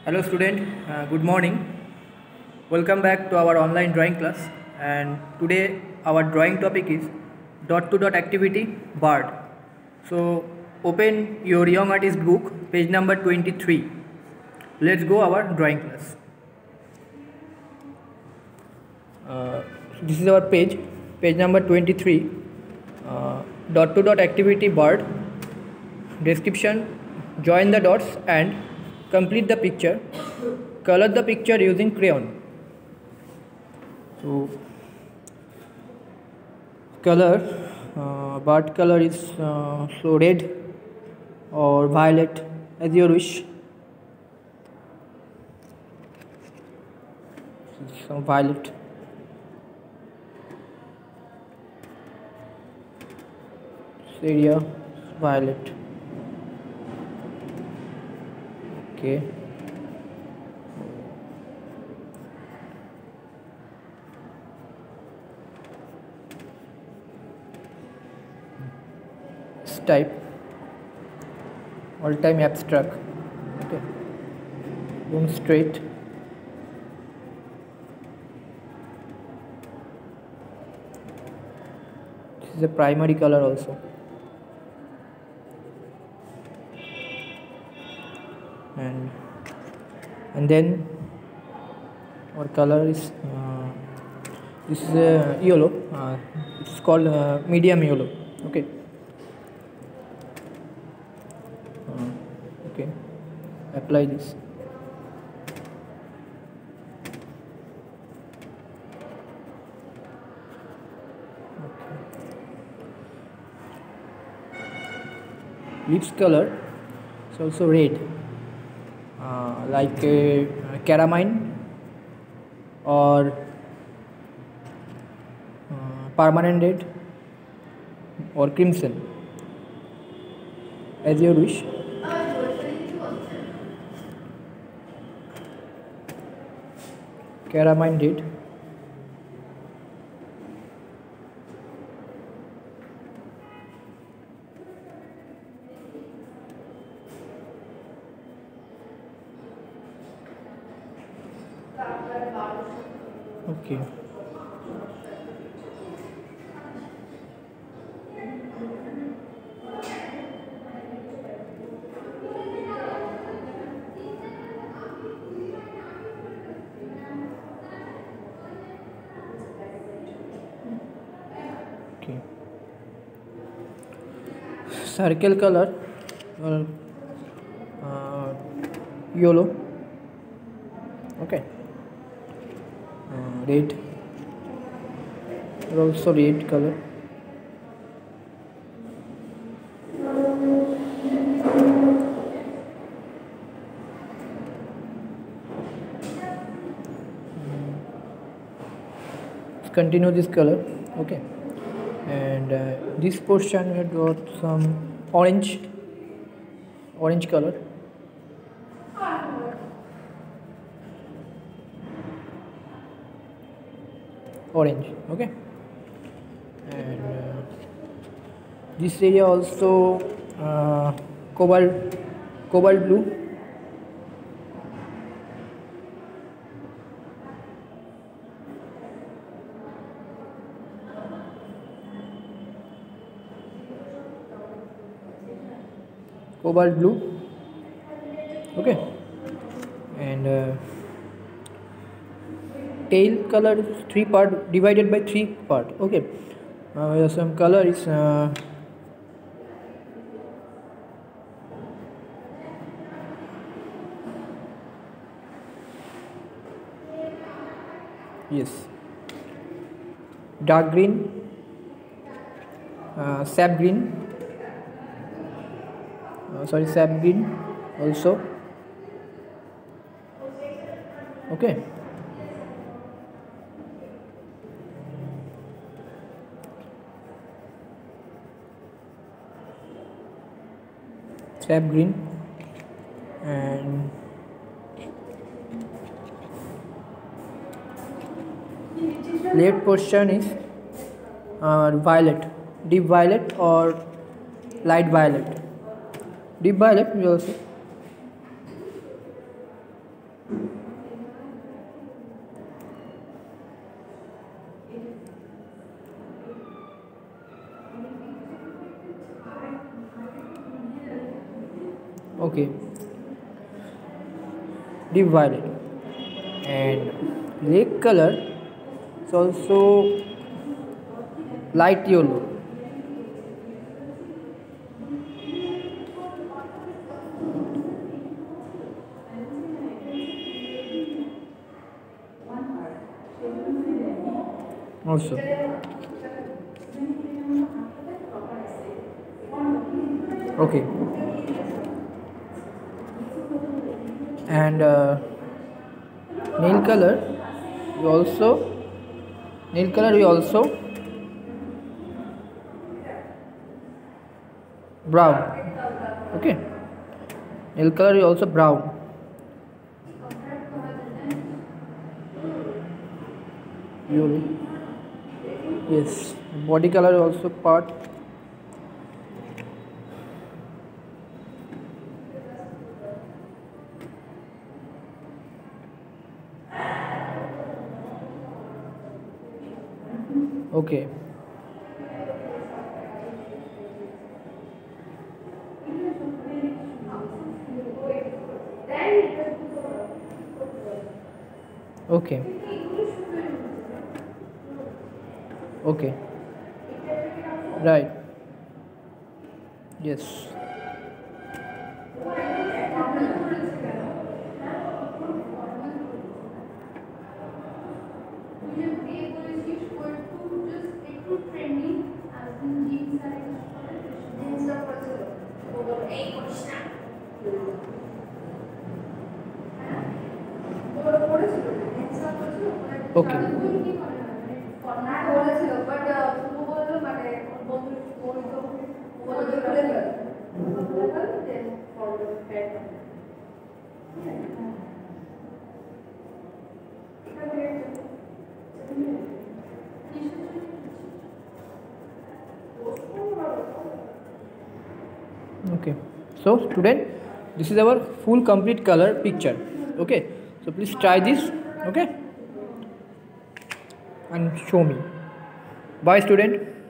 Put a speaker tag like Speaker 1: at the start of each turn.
Speaker 1: Hello student, good morning. Welcome back to our online drawing class, and today our drawing topic is dot to dot activity bird. So open your young artist book, page number 23. Let's go our drawing class. This is our page number 23. Dot to dot activity bird. Description: join the dots and complete the picture. Color the picture using crayon. So color, bird color is so red or violet as you wish. So violet. This area violet. Okay. This type all time abstract. Okay. Boom straight. This is a primary color also. And then our color is this is a yellow. It's called medium yellow. Okay. Okay. Apply this. Lips color is also red, like caramine or permanent red or crimson, as you wish. Caramine red. Okay. Okay. Circle color, yellow. Okay. Red, also red color. Let's continue this color. Okay. And this portion we got some orange color. Orange. Okay. And this area also cobalt blue. Cobalt blue. Okay. And tail color is 3 part divided by 3 part. Okay. Some color is yes, dark green, sap green, sap green also. Okay. Sap green. And left portion is violet, deep violet or light violet. Deep violet we also Okay, deep violet. And leg color is also light yellow. Also, okay. And nail color we also brown. Okay, nail color is also brown. Yellow. Yes, body color is also part. Okay. Okay. Okay. Right. Yes. Okay. Okay, so student, this is our full complete color picture. Okay, so please try this. Okay, and show me. Bye student.